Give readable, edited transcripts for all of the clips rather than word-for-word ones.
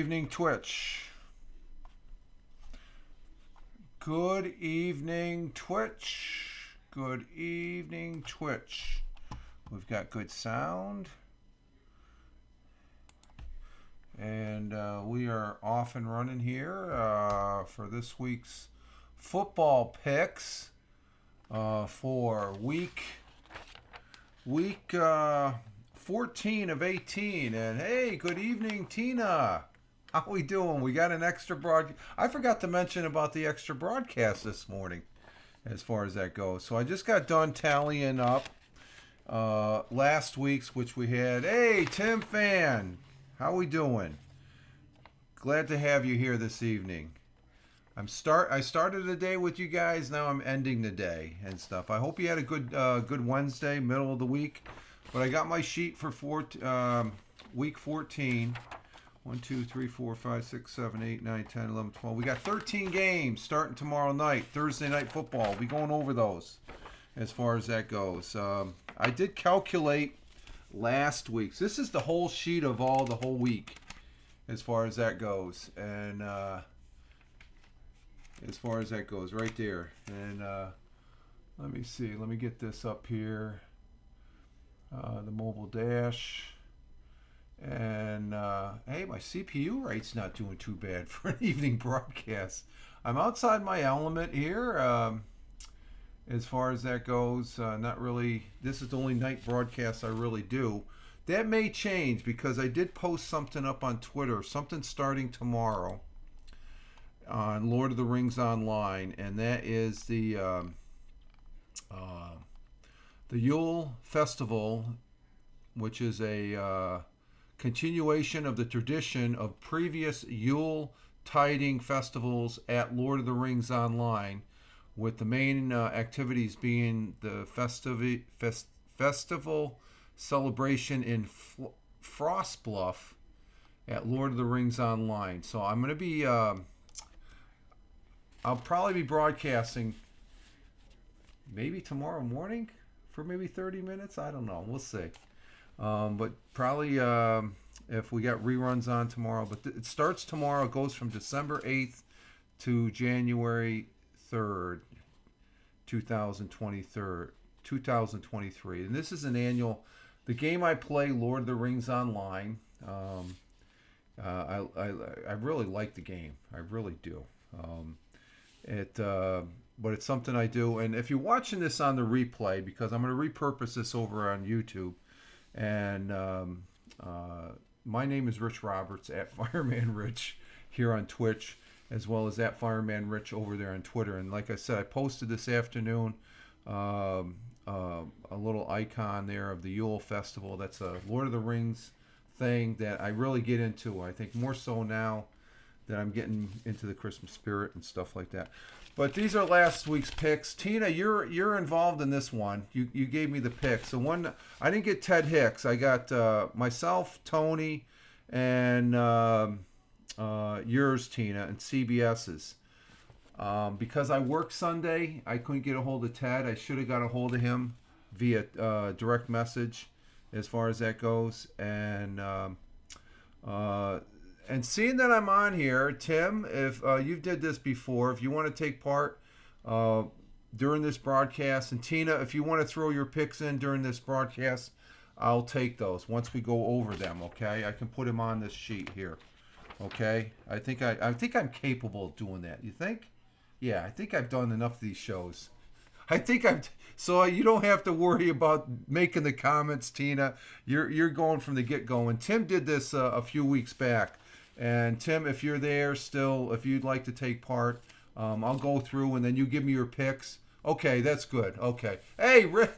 evening, Twitch. Good evening, Twitch. Good evening, Twitch. We've got good sound. And we are off and running here for this week's football picks for week 14 of 18. And hey, good evening, Tina. How we doing? We got an extra broadcast. I forgot to mention about the extra broadcast this morning as far as that goes. So I just got done tallying up last week's, which we had. Hey, Tim Fan. How we doing? Glad to have you here this evening. I started the day with you guys. Now I'm ending the day and stuff. I hope you had a good Wednesday, middle of the week. But I got my sheet for week 14. 1, 2, 3, 4, 5, 6, 7, 8, 9, 10, 11, 12. We got 13 games starting tomorrow night, Thursday night football. We'll be going over those as far as that goes. I did calculate last week's. This is the whole sheet of the whole week as far as that goes. And as far as that goes, right there. And let me see. Let me get this up here. The mobile dash. And hey, my CPU rate's not doing too bad for an evening broadcast. I'm outside my element here as far as that goes. Not really. This is the only night broadcast I really do. That may change because I did post something up on Twitter, something starting tomorrow on Lord of the Rings Online, and that is the Yule Festival, which is a continuation of the tradition of previous Yule tiding festivals at Lord of the Rings Online, with the main activities being the festival celebration in Frostbluff at Lord of the Rings Online. So I'm going to be, I'll probably be broadcasting maybe tomorrow morning for maybe 30 minutes. I don't know. We'll see. But probably if we got reruns on tomorrow. But it starts tomorrow. It goes from December 8th to January 3rd, 2023. And this is an annual. The game I play, Lord of the Rings Online. I really like the game. I really do. But it's something I do. And if you're watching this on the replay, because I'm going to repurpose this over on YouTube. And my name is Rich Roberts at Fireman Rich here on Twitch, as well as at Fireman Rich over there on Twitter. And like I said, I posted this afternoon a little icon there of the Yule Festival. That's a Lord of the Rings thing that I really get into. I think more so now that I'm getting into the Christmas spirit and stuff like that. But these are last week's picks. Tina, you're involved in this one. You gave me the picks. So one, I didn't get Ted Hicks. I got myself, Tony, and yours, Tina, and CBS's. Because I work Sunday, I couldn't get a hold of Ted. I should have got a hold of him via direct message, as far as that goes. And seeing that I'm on here, Tim, if you did this before, if you want to take part during this broadcast, and Tina, if you want to throw your picks in during this broadcast, I'll take those once we go over them. Okay, I can put them on this sheet here. Okay, I think I'm capable of doing that. You think? Yeah, I think I've done enough of these shows. So you don't have to worry about making the comments, Tina. You're going from the get-go. And Tim did this a few weeks back. And Tim, if you're there still, if you'd like to take part, I'll go through and then you give me your picks. Okay, that's good. Okay. Hey, Rick,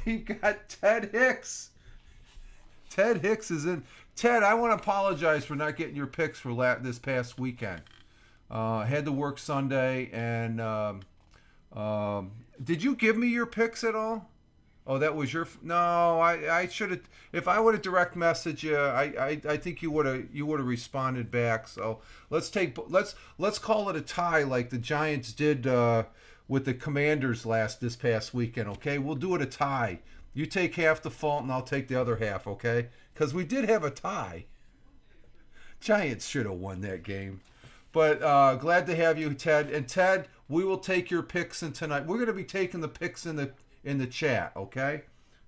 we've got Ted Hicks. Ted Hicks is in. Ted, I want to apologize for not getting your picks for this past weekend. I had to work Sunday, and did you give me your picks at all? Oh, that was your. No, I should have. If I would have direct messaged you, I think you would have responded back. So let's call it a tie, like the Giants did with the Commanders this past weekend. Okay, we'll do it a tie. You take half the fault, and I'll take the other half. Okay, because we did have a tie. Giants should have won that game. But glad to have you, Ted. And Ted, we will take your picks in tonight. We're going to be taking the picks in the chat. Okay.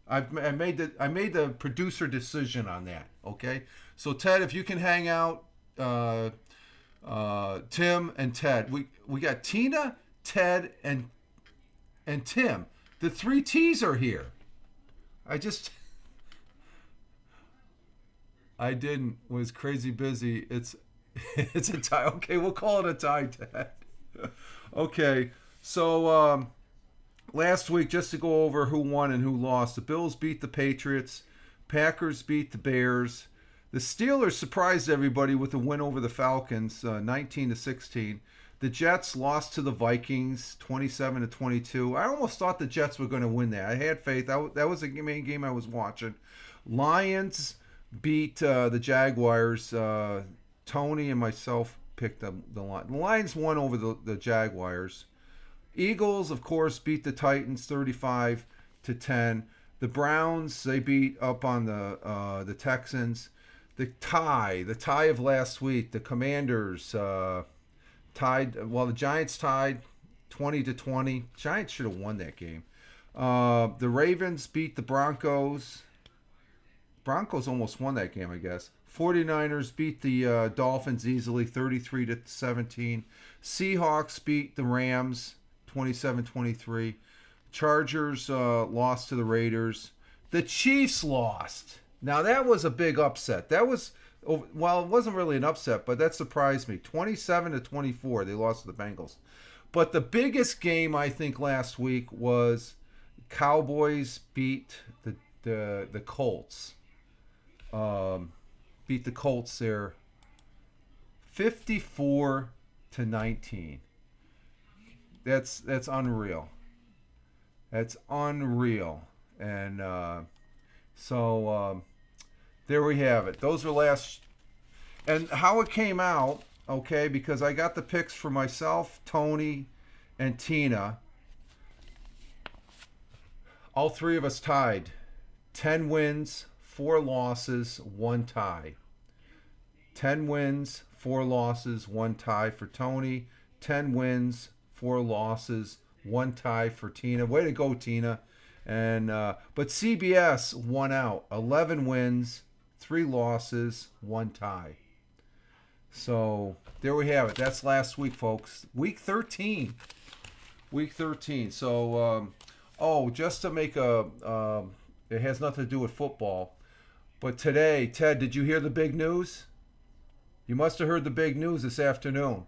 I made the producer decision on that. Okay. So Ted, if you can hang out, Tim and Ted. We got Tina, Ted, and Tim. The three T's are here. I didn't. Was crazy busy. It's a tie. Okay, we'll call it a tie, Ted. Okay. So last week, just to go over who won and who lost, the Bills beat the Patriots. Packers beat the Bears. The Steelers surprised everybody with a win over the Falcons, 19-16. The Jets lost to the Vikings, 27-22. I almost thought the Jets were going to win that. I had faith. That was the main game I was watching. Lions beat the Jaguars. Tony and myself picked the Lions. The Lions won over the Jaguars. Eagles, of course, beat the Titans 35-10. The Browns, they beat up on the Texans. The tie of last week, the Commanders tied. Well, the Giants tied 20-20. Giants should have won that game. The Ravens beat the Broncos. Broncos almost won that game, I guess. 49ers beat the Dolphins easily, 33-17. Seahawks beat the Rams, 27-23. Chargers lost to the Raiders. The Chiefs lost. Now, that was a big upset. That was, well, it wasn't really an upset, but that surprised me. 27-24, they lost to the Bengals. But the game, I think, last week was Cowboys beat the Colts. Beat the Colts there 54-19. That's unreal. That's unreal. And so there we have it. Those were last. And how it came out, okay, because I got the picks for myself, Tony, and Tina. All three of us tied. 10 wins, 4 losses, 1 tie. 10 wins, 4 losses, 1 tie for Tony. 10 wins, 4 losses, 1 tie for Tina. Way to go, Tina. And but CBS won out. 11 wins, 3 losses, 1 tie. So there we have it. That's last week, folks. Week 13. Week 13. So, just to make it has nothing to do with football. But today, Ted, did you hear the big news? You must have heard the big news this afternoon.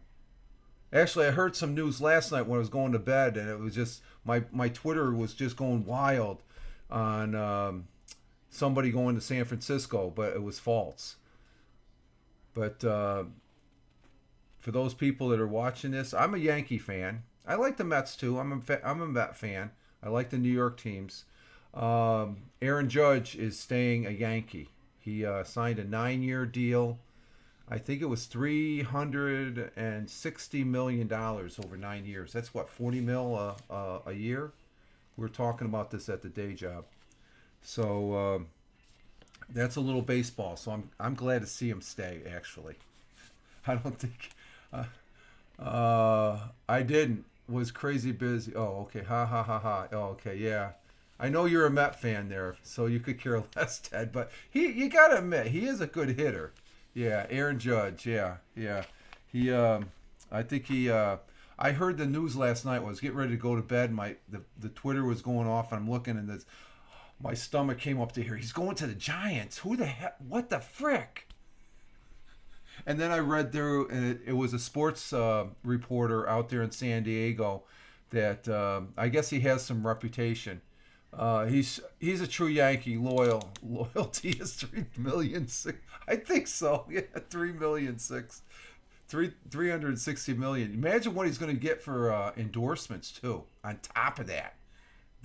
Actually, I heard some news last night when I was going to bed, and it was just, my Twitter was just going wild on somebody going to San Francisco, but it was false. But for those people that are watching this, I'm a Yankee fan. I like the Mets too. I'm a Met fan. I like the New York teams. Aaron Judge is staying a Yankee. He signed a 9-year deal. I think it was $360 million over 9 years. That's what, 40 mil a year? We were talking about this at the day job. So that's a little baseball. So I'm glad to see him stay. Actually, I don't think I didn't. Was crazy busy. Oh, okay. Ha ha ha ha. Oh, okay. Yeah. I know you're a Met fan there, so you could care less, Ted. But you gotta admit, he is a good hitter. Yeah, Aaron Judge. Yeah. He. I think he. I heard the news last night. Was getting ready to go to bed. The Twitter was going off, and I'm looking, and my stomach came up to here. He's going to the Giants. Who the heck? What the frick? And then I read there, and it was a sports reporter out there in San Diego that I guess he has some reputation. He's a true Yankee. Loyalty is $3 million. I think so. Yeah, $3 million. $360 million. Imagine what he's going to get for endorsements too. On top of that,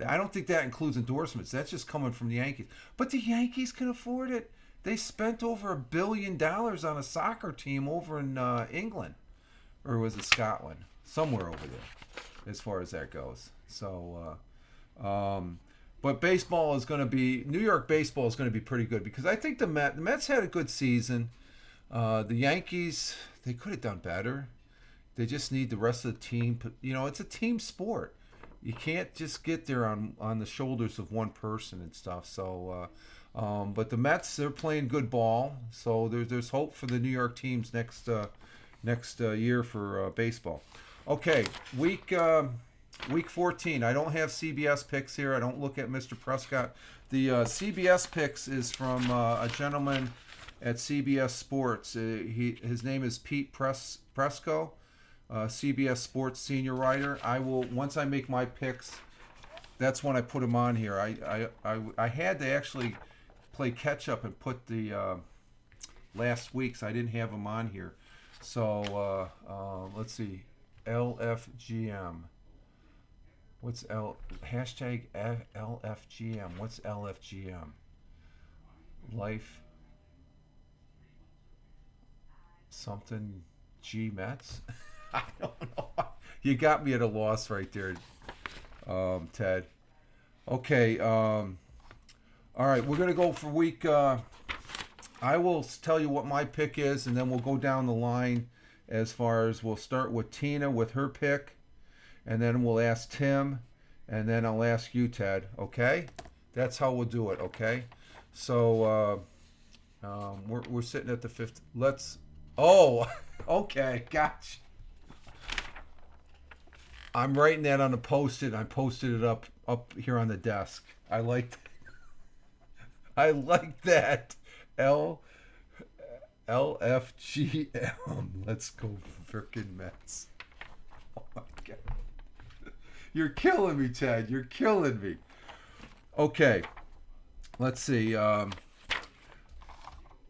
I don't think that includes endorsements. That's just coming from the Yankees. But the Yankees can afford it. They spent over $1 billion on a soccer team over in England, or was it Scotland? Somewhere over there, as far as that goes. So, but New York baseball is going to be pretty good because I think the Mets had a good season. The Yankees, they could have done better. They just need the rest of the team. You know, it's a team sport. You can't just get there on the shoulders of one person and stuff. So, but the Mets, they're playing good ball. So there's hope for the New York teams next year for baseball. Okay, week 14. I don't have CBS picks here. I don't look at Mr. Prescott. The CBS picks is from a gentleman at CBS Sports. His name is Pete Presco, CBS Sports senior writer. I will, once I make my picks, that's when I put them on here. I had to actually play catch up and put the last week's. I didn't have them on here. So let's see, LFGM. What's hashtag LFGM? What's LFGM? Life something G Mets? I don't know. You got me at a loss right there, Ted. Okay. All right. We're gonna go for week. I will tell you what my pick is, and then we'll go down the line. As far as we'll start with Tina with her pick, and then we'll ask Tim, and then I'll ask you, Ted. Okay? That's how we'll do it. Okay? So we're sitting at the fifth. Let's. Oh, okay, gotcha. I'm writing that on a post-it. I posted it up here on the desk. I like that. LFGM. Let's go frickin' Mets. Oh my god. You're killing me, Ted. You're killing me. Okay. Let's see.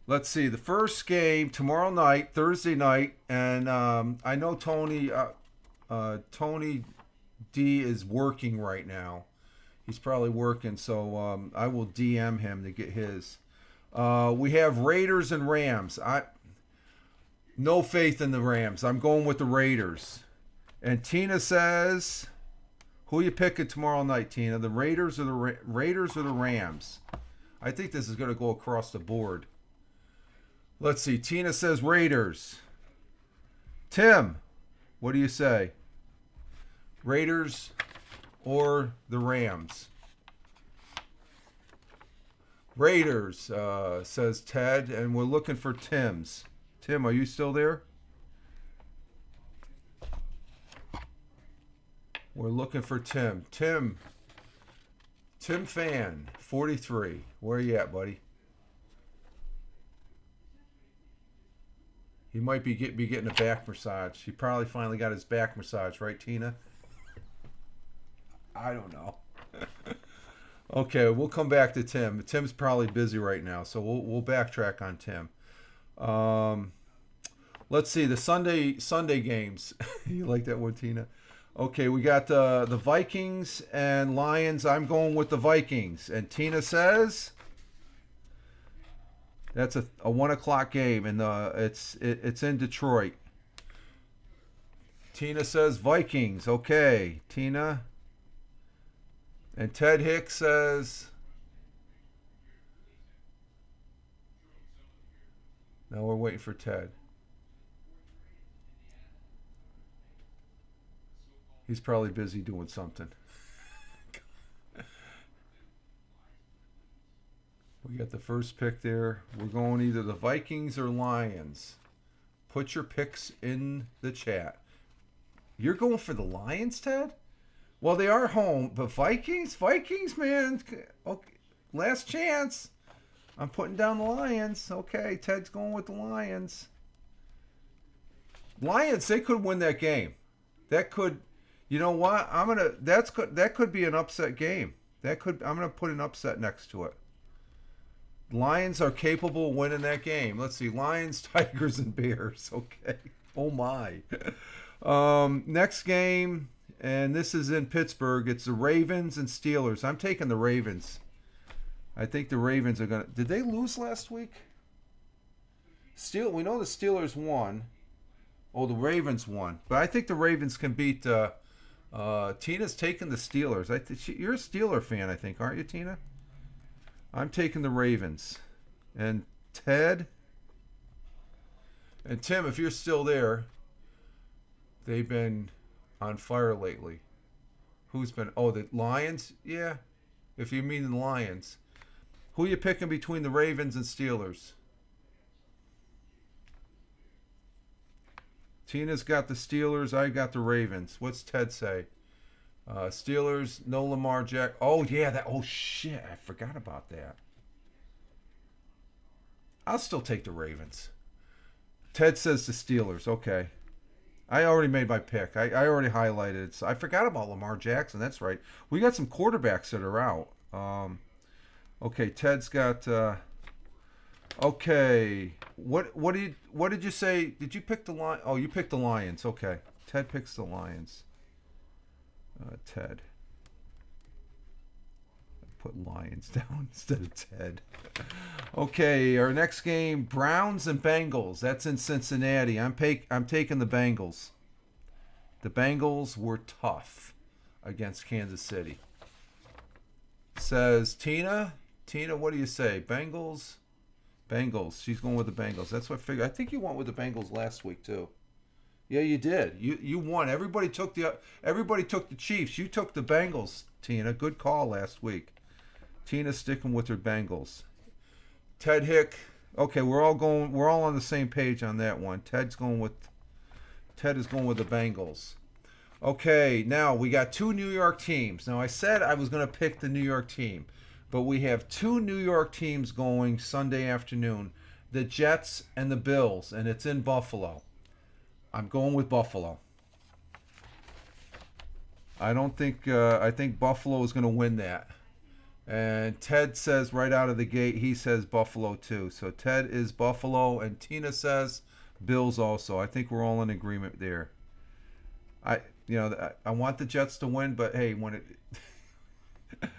Let's see. The first game tomorrow night, Thursday night, and I know Tony D is working right now. He's probably working, so I will DM him to get his. We have Raiders and Rams. No faith in the Rams. I'm going with the Raiders. And Tina says, who are you picking tomorrow night, Tina? The Raiders or the Raiders or the Rams? I think this is going to go across the board. Let's see. Tina says Raiders. Tim, what do you say? Raiders or the Rams? Raiders, says Ted, and we're looking for Tim's. Tim, are you still there? We're looking for Tim. Tim Fan, 43. Where are you at, buddy? He might be getting a back massage. He probably finally got his back massage, right, Tina? I don't know. Okay, we'll come back to Tim. Tim's probably busy right now, so we'll backtrack on Tim. Let's see the Sunday games. You like that one, Tina? Okay, we got the Vikings and Lions. I'm going with the Vikings, and Tina says that's a 1:00 game, and it's in Detroit. Tina says Vikings. Okay, Tina. And Ted Hicks says, now we're waiting for Ted. He's probably busy doing something. We got the first pick there. We're going either the Vikings or Lions. Put your picks in the chat. You're going for the Lions, Ted? Well, they are home, but Vikings, man. Okay, last chance. I'm putting down the Lions. Okay, Ted's going with the Lions. Lions, they could win that game. That could, you know what? That could be an upset game. I'm gonna put an upset next to it. Lions are capable of winning that game. Let's see, Lions, Tigers, and Bears. Okay. Oh my. Next game. And this is in Pittsburgh. It's the Ravens and Steelers. I'm taking the Ravens. I think the Ravens are going to... Did they lose last week? We know the Steelers won. Oh, the Ravens won. But I think the Ravens can beat... Tina's taking the Steelers. You're a Steeler fan, I think, aren't you, Tina? I'm taking the Ravens. And Ted... And Tim, if you're still there, they've been on fire lately. Who's been? Oh, the Lions. Yeah, if you mean the Lions, who you picking between the Ravens and Steelers? Tina's got the Steelers. I got the Ravens. What's Ted say? Steelers, no Lamar Jack. Oh yeah, that. Oh shit, I forgot about that. I'll still take the Ravens. Ted says the Steelers. Okay. I already made my pick. I already highlighted it. So I forgot about Lamar Jackson. That's right. We got some quarterbacks that are out. Okay, Ted's got. Okay, what did you say? Did you pick the Lion? Oh, you picked the Lions. Okay, Ted picks the Lions. Ted. Put Lions down instead of Ted. Okay, our next game, Browns and Bengals. That's in Cincinnati. I'm taking the Bengals. The Bengals were tough against Kansas City. Says Tina. Tina, what do you say? Bengals. Bengals. She's going with the Bengals. That's what I figured. I think you went with the Bengals last week too. Yeah, you did. You won. Everybody took the Chiefs. You took the Bengals, Tina. Good call last week. Tina's sticking with her Bengals. Ted Hick. Okay, we're all on the same page on that one. Ted is going with the Bengals. Okay, now we got two New York teams. Now I said I was going to pick the New York team, but we have two New York teams going Sunday afternoon, the Jets and the Bills, and it's in Buffalo. I'm going with Buffalo. I think Buffalo is going to win that. And Ted says right out of the gate, he says Buffalo too. So Ted is Buffalo, and Tina says Bills also. I think we're all in agreement there. I want the Jets to win, but hey, when it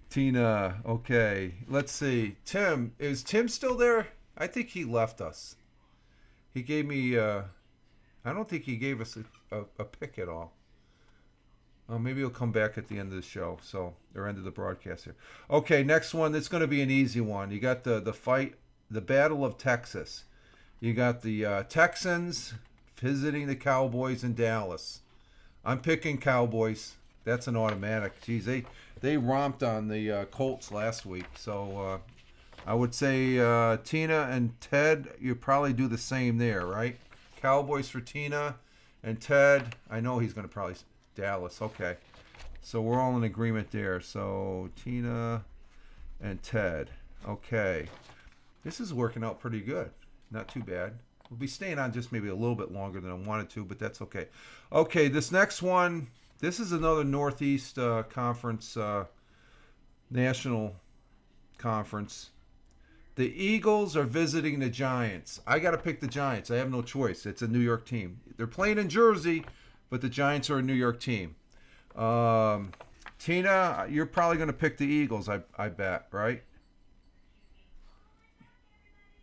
Tina, okay. Let's see. Tim, is Tim still there? I think he left us. He gave me I don't think he gave us a pick at all. Maybe he'll come back at the end of the show, or end of the broadcast here. Okay, next one. It's going to be an easy one. You got the fight, the Battle of Texas. You got the Texans visiting the Cowboys in Dallas. I'm picking Cowboys. That's an automatic. Geez, they romped on the Colts last week. So I would say Tina and Ted, you probably do the same there, right? Cowboys for Tina and Ted. I know he's going to probably Dallas. Okay. So we're all in agreement there. So Tina and Ted. Okay. This is working out pretty good. Not too bad. We'll be staying on just maybe a little bit longer than I wanted to, but that's okay. Okay, this next one, this is another Northeast Conference, National Conference. The Eagles are visiting the Giants. I got to pick the Giants. I have no choice. It's a New York team. They're playing in Jersey, but the Giants are a New York team. Tina, you're probably going to pick the Eagles, I bet, right?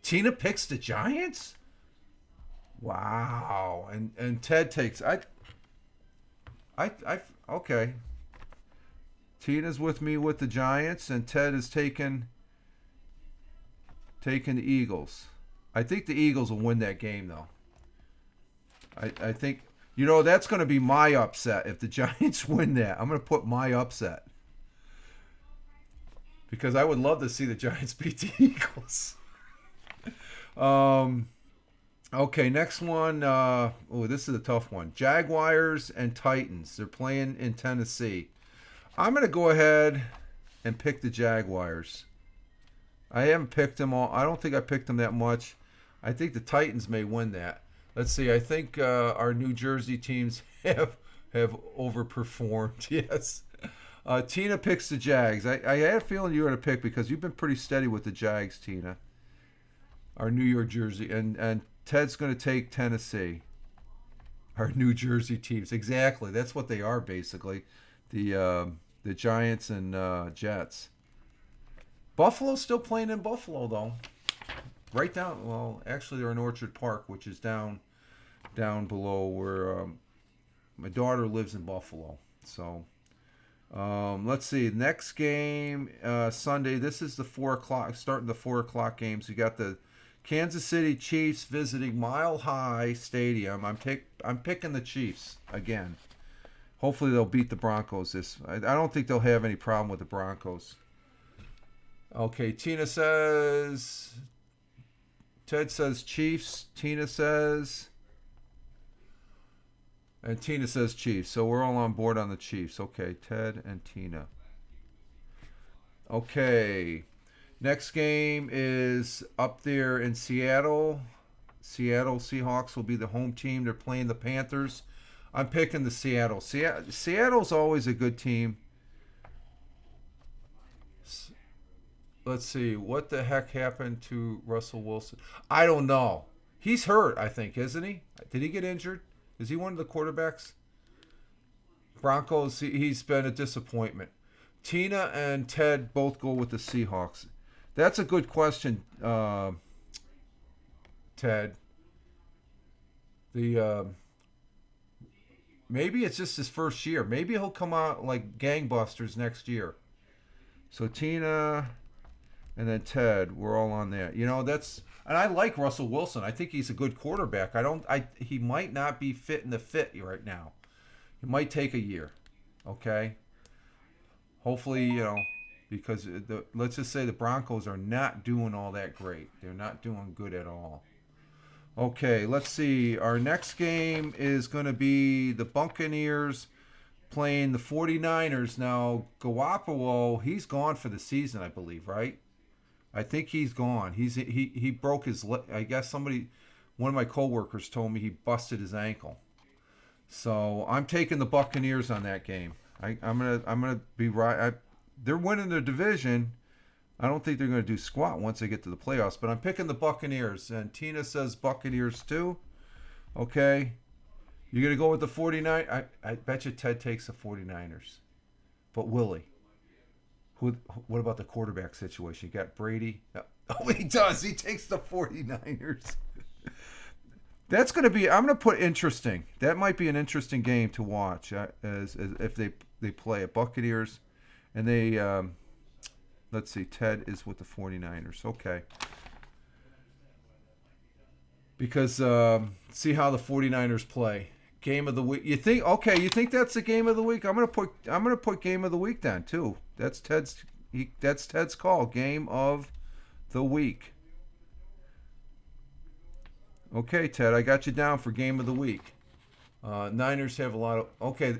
Tina picks the Giants? Wow. And Ted takes okay. Tina's with me with the Giants, and Ted is taking the Eagles. I think the Eagles will win that game, though. I think, that's going to be my upset if the Giants win that. I'm going to put my upset. Because I would love to see the Giants beat the Eagles. Okay, next one. This is a tough one. Jaguars and Titans. They're playing in Tennessee. I'm going to go ahead and pick the Jaguars. I haven't picked them all. I don't think I picked them that much. I think the Titans may win that. Let's see. I think our New Jersey teams have overperformed. Yes. Tina picks the Jags. I had a feeling you were going to pick because you've been pretty steady with the Jags, Tina. Our New York Jersey. And Ted's going to take Tennessee. Our New Jersey teams. Exactly. That's what they are, basically. The Giants and Jets. Buffalo's still playing in Buffalo, though. Right down, well, actually they're in Orchard Park, which is down below where my daughter lives in Buffalo. So, let's see. Next game, Sunday. This is the 4 o'clock, starting the 4 o'clock games. You got the Kansas City Chiefs visiting Mile High Stadium. I'm picking the Chiefs again. Hopefully they'll beat the Broncos. I don't think they'll have any problem with the Broncos. Okay, Tina says. Ted says Chiefs. Tina says. And Tina says Chiefs. So we're all on board on the Chiefs. Okay, Ted and Tina. Okay. Next game is up there in Seattle. Seattle Seahawks will be the home team. They're playing the Panthers. I'm picking the Seattle. Seattle's always a good team. Let's see. What the heck happened to Russell Wilson? I don't know. He's hurt, I think, isn't he? Did he get injured? Is he one of the quarterbacks? Broncos, he's been a disappointment. Tina and Ted both go with the Seahawks. That's a good question, Ted. Maybe it's just his first year. Maybe he'll come out like gangbusters next year. So Tina and then Ted, we're all on that. And I like Russell Wilson. I think he's a good quarterback. He might not be fit in the fit right now. It might take a year. Okay? Hopefully, because let's just say the Broncos are not doing all that great. They're not doing good at all. Okay, let's see. Our next game is going to be the Buccaneers playing the 49ers. Now, Garoppolo, he's gone for the season, I believe, right? I think he's gone. He broke his leg. I guess one of my coworkers told me he busted his ankle. So I'm taking the Buccaneers on that game. I'm gonna be right. They're winning their division. I don't think they're going to do squat once they get to the playoffs, but I'm picking the Buccaneers. And Tina says Buccaneers too. Okay. You're going to go with the 49ers? I bet you Ted takes the 49ers. But Willie, what about the quarterback situation? You got Brady? Oh, he does. He takes the 49ers. That's going to be, I'm going to put interesting. That might be an interesting game to watch as if they play at Buccaneers. And they... let's see, Ted is with the 49ers. Okay. Because see how the 49ers play. Game of the week. You think that's the game of the week? I'm gonna put game of the week then too. That's Ted's call. Game of the week. Okay, Ted, I got you down for game of the week. Niners have a lot of okay.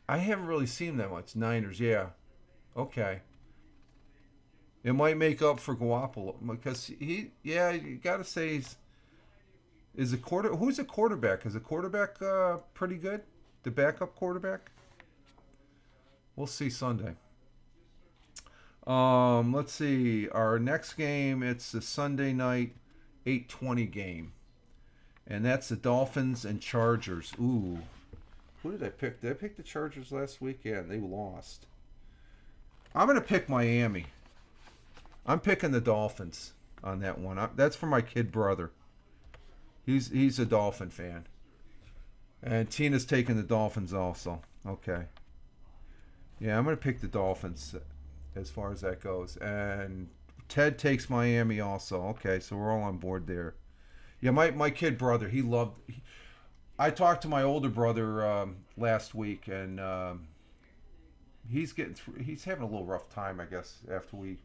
I haven't really seen that much. Niners, yeah. Okay. It might make up for Garoppolo because you got to say who's a quarterback? Is the quarterback pretty good? The backup quarterback? We'll see Sunday. Let's see. Our next game, it's the Sunday night 8:20 game. And that's the Dolphins and Chargers. Ooh. Who did I pick? Did I pick the Chargers last week? Yeah, they lost. I'm going to pick Miami. I'm picking the Dolphins on that one. That's for my kid brother. He's a Dolphin fan. And Tina's taking the Dolphins also. Okay. Yeah, I'm going to pick the Dolphins as far as that goes. And Ted takes Miami also. Okay, so we're all on board there. Yeah, my kid brother, I talked to my older brother last week, and he's having a little rough time, I guess, after we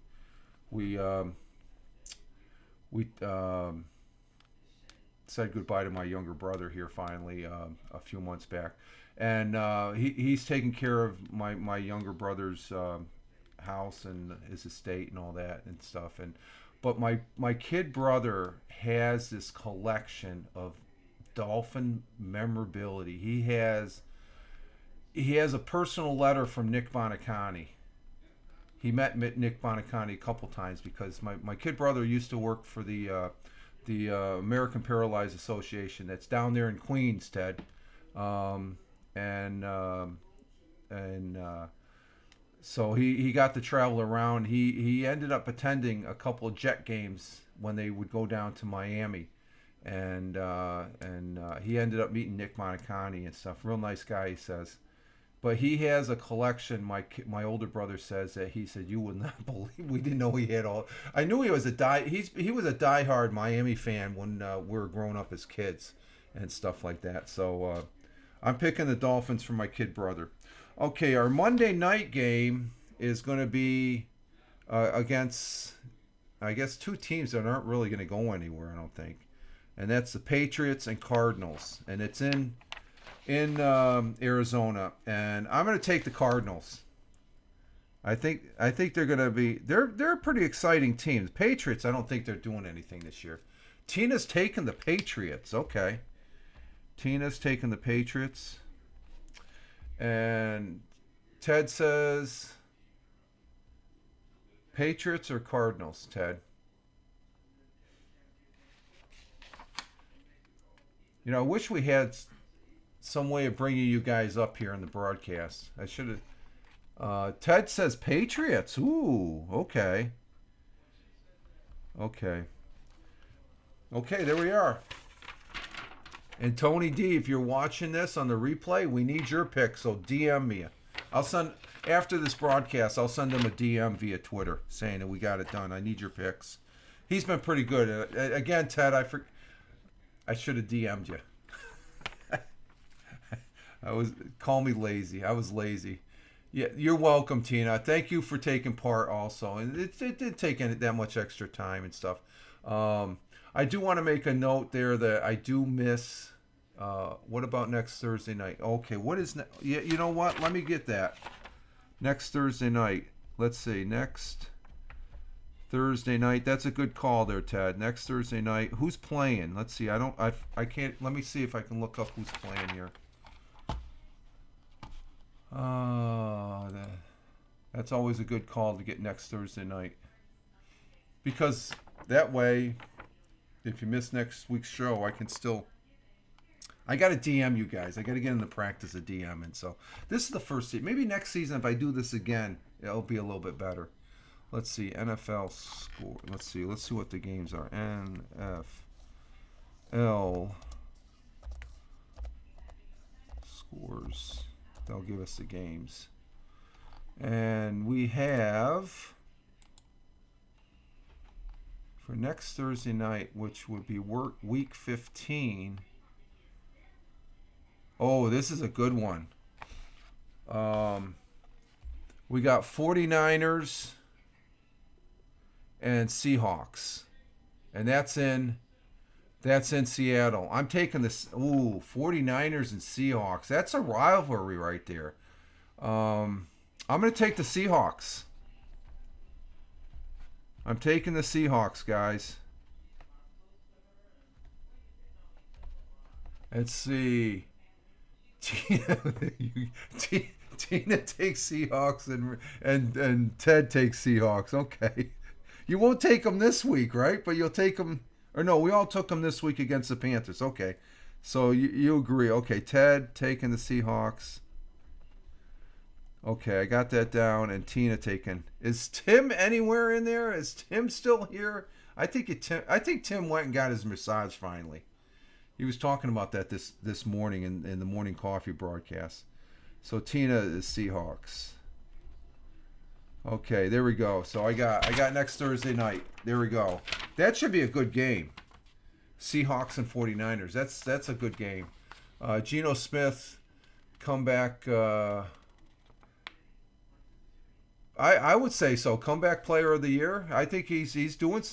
said goodbye to my younger brother here finally a few months back, and he's taking care of my younger brother's house and his estate and all that and stuff. But my kid brother has this collection of Dolphin memorability. He has a personal letter from Nick Bonicani. He met Nick Bonicani a couple times because my kid brother used to work for the American Paralyzed Association that's down there in Queens, Ted, so he got to travel around. He ended up attending a couple of Jet games when they would go down to Miami, and he ended up meeting Nick Bonicani and stuff. Real nice guy, he says. But he has a collection. My older brother says that he said you would not believe. We didn't know he had all. I knew he was he was a diehard Miami fan when we were growing up as kids and stuff like that. So I'm picking the Dolphins for my kid brother. Okay, our Monday night game is going to be against, I guess, two teams that aren't really going to go anywhere. I don't think, and that's the Patriots and Cardinals, and it's in Arizona, and I'm going to take the Cardinals. I think they're going to be they're a pretty exciting team. The Patriots, I don't think they're doing anything this year. Tina's taking the Patriots. Okay, Tina's taking the Patriots, and Ted says Patriots or Cardinals. Ted, I wish we had some way of bringing you guys up here in the broadcast. I should have. Ted says Patriots. Ooh, okay. Okay. Okay, there we are. And Tony D, if you're watching this on the replay, we need your pick, so DM me. I'll send, after this broadcast, I'll send him a DM via Twitter saying that we got it done. I need your picks. He's been pretty good. Again, Ted, I should have DM'd you. Call me lazy. I was lazy. Yeah, you're welcome, Tina. Thank you for taking part also. And it did take that much extra time and stuff. I do want to make a note there that I do miss. What about next Thursday night? Okay, what is yeah? You know what? Let me get that. Next Thursday night. Let's see. Next Thursday night. That's a good call there, Ted. Next Thursday night. Who's playing? Let's see. I can't. Let me see if I can look up who's playing here. That's always a good call to get next Thursday night. Because that way, if you miss next week's show, I got to DM you guys. I got to get in the practice of DMing. So this is the first season. Maybe next season, if I do this again, it'll be a little bit better. Let's see. NFL score. Let's see what the games are. NFL scores. They'll give us the games. And we have, for next Thursday night, which would be week 15. Oh, this is a good one. We got 49ers and Seahawks. And that's in Seattle. I'm taking this. Ooh, 49ers and Seahawks. That's a rivalry right there. I'm going to take the Seahawks. I'm taking the Seahawks, guys. Let's see. Tina takes Seahawks and Ted takes Seahawks. Okay. You won't take them this week, right? But you'll take them. Or no, we all took them this week against the Panthers. Okay. So you agree. Okay, Ted taking the Seahawks. Okay, I got that down. And Tina taking. Is Tim anywhere in there? Is Tim still here? I think Tim went and got his massage finally. He was talking about that this morning in the morning coffee broadcast. So Tina is Seahawks. Okay, there we go. So I got next Thursday night. There we go. That should be a good game. Seahawks and 49ers. That's a good game. Geno Smith comeback. I would say so. Comeback player of the year. I think he's doing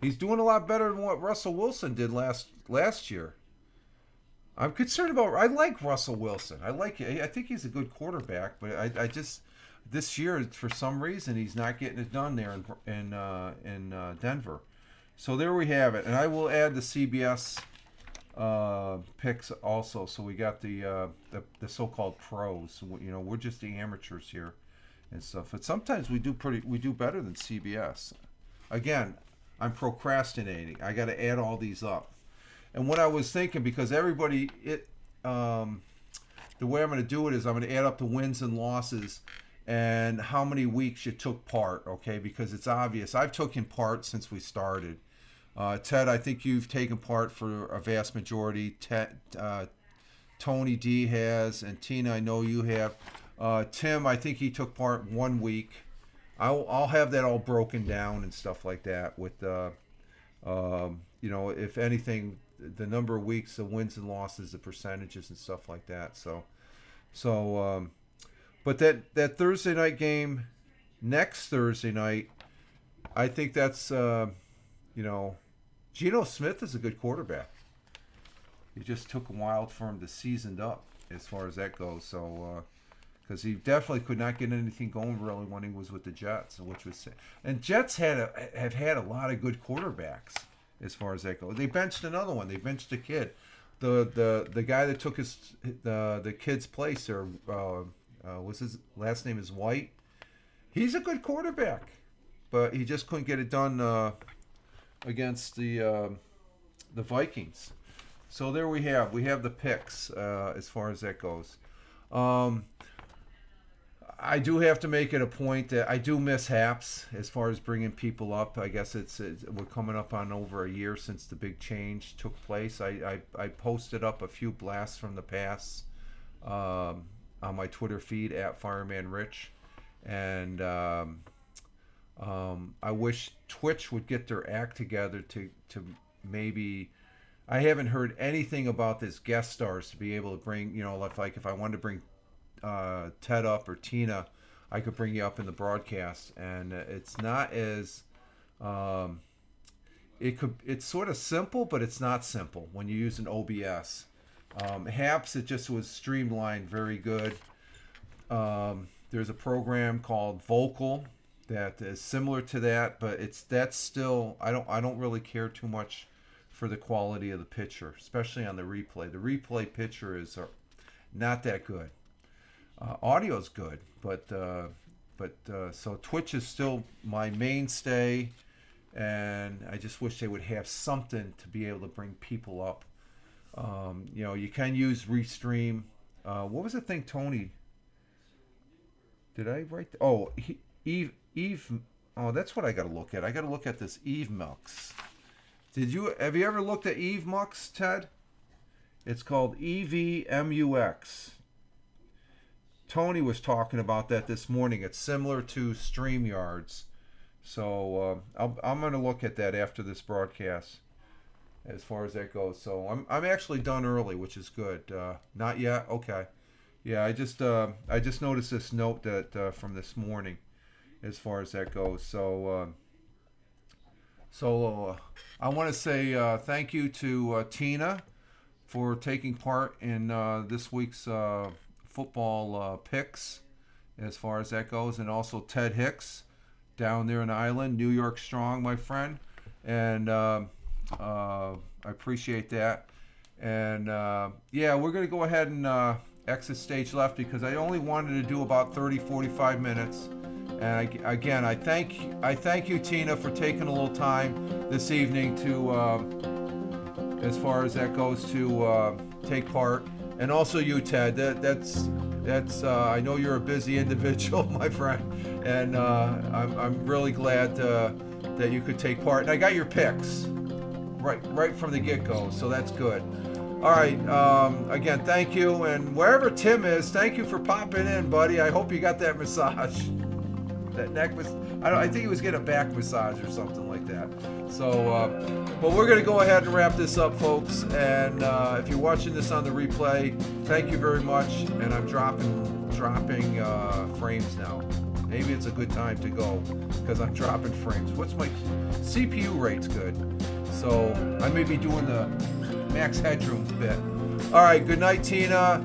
a lot better than what Russell Wilson did last year. I'm concerned about. I like Russell Wilson. I think he's a good quarterback, but I just this year for some reason he's not getting it done there in Denver. So there we have it, and I will add the CBS picks also. So we got the so-called pros. We're just the amateurs here and stuff. But sometimes we do better than CBS. Again, I'm procrastinating. I got to add all these up. And what I was thinking, because everybody, the way I'm going to do it is I'm going to add up the wins and losses and how many weeks you took part, okay? Because it's obvious. I've taken part since we started. Ted, I think you've taken part for a vast majority. Tony D has, and Tina, I know you have. Tim, I think he took part 1 week. I'll have that all broken down and stuff like that with if anything, the number of weeks, the wins and losses, the percentages and stuff like that. But that Thursday night game, next Thursday night, I think that's Geno Smith is a good quarterback. It just took a while for him to season up as far as that goes. So, because he definitely could not get anything going really when he was with the Jets, and Jets have had a lot of good quarterbacks as far as that goes. They benched another one. They benched a kid, the guy that took the kid's place. Or was his last name is White. He's a good quarterback, but he just couldn't get it done against the Vikings. So there we have the picks as far as that goes. I do have to make it a point that I do miss Haps as far as bringing people up. I guess we're coming up on over a year since the big change took place. I posted up a few blasts from the past on my Twitter feed at Fireman Rich, and I wish Twitch would get their act together to maybe. I haven't heard anything about this guest stars to be able to bring, like if I wanted to bring Ted up or Tina, I could bring you up in the broadcast, and it's not as it's sort of simple, but it's not simple when you use an OBS. Haps, it just was streamlined very good. There's a program called Vocal that is similar to that, but that's still I don't really care too much for the quality of the picture, especially on the replay. The replay picture is not that good. Audio's good, but so Twitch is still my mainstay, and I just wish they would have something to be able to bring people up. You can use Restream. What was the thing, Tony? Did I write? Eve. Oh, that's what I got to look at. I got to look at this Eve Mux. Have you ever looked at Eve Mux, Ted? It's called EVMUX. Tony was talking about that this morning. It's similar to StreamYards. So I'm going to look at that after this broadcast as far as that goes. So I'm actually done early, which is good. Not yet? Okay. Yeah, I just noticed this note that from this morning as far as that goes. So I want to say thank you to Tina for taking part in this week's football picks as far as that goes, and also Ted Hicks down there in Ireland, New York strong, my friend, and I appreciate that. And we're going to go ahead and exit stage left because I only wanted to do about 30-45 minutes. And again, I thank you, Tina, for taking a little time this evening to, as far as that goes, to take part, and also you, Ted. That's I know you're a busy individual, my friend, and I'm really glad that you could take part. And I got your picks right from the get-go, so that's good. All right. Again, thank you, and wherever Tim is, thank you for popping in, buddy. I hope you got that massage. That neck was, I think he was getting a back massage or something like that. So, but we're going to go ahead and wrap this up, folks. And if you're watching this on the replay, thank you very much. And I'm dropping frames now. Maybe it's a good time to go because I'm dropping frames. What's my CPU rate's good? So I may be doing the max headroom bit. All right. Good night, Tina.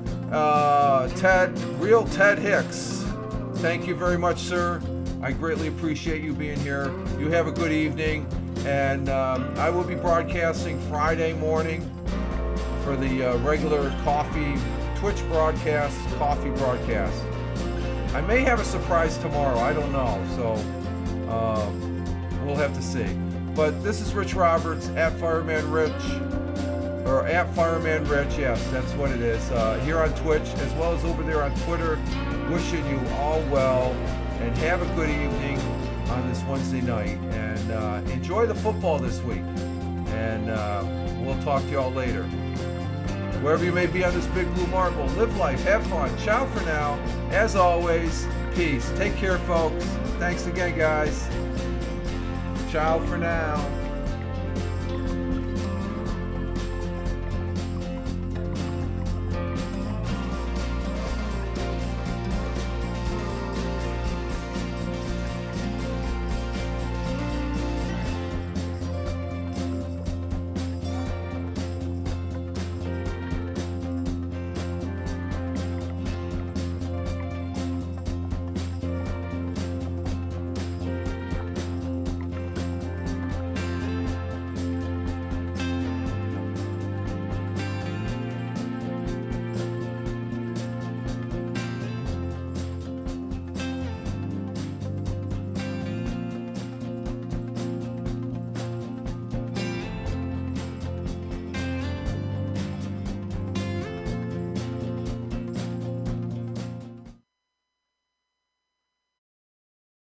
Ted, real Ted Hicks. Thank you very much, sir. I greatly appreciate you being here. You have a good evening, and I will be broadcasting Friday morning for the regular Twitch broadcast, coffee broadcast. I may have a surprise tomorrow. I don't know, so we'll have to see. But this is Rich Roberts at Fireman Rich, or at Fireman Rich. Yes, that's what it is. Here on Twitch, as well as over there on Twitter. Wishing you all well, and have a good evening on this Wednesday night, and enjoy the football this week, and we'll talk to y'all later. Wherever you may be on this big blue marble, live life, have fun. Ciao for now. As always, peace. Take care, folks. Thanks again, guys. Ciao for now.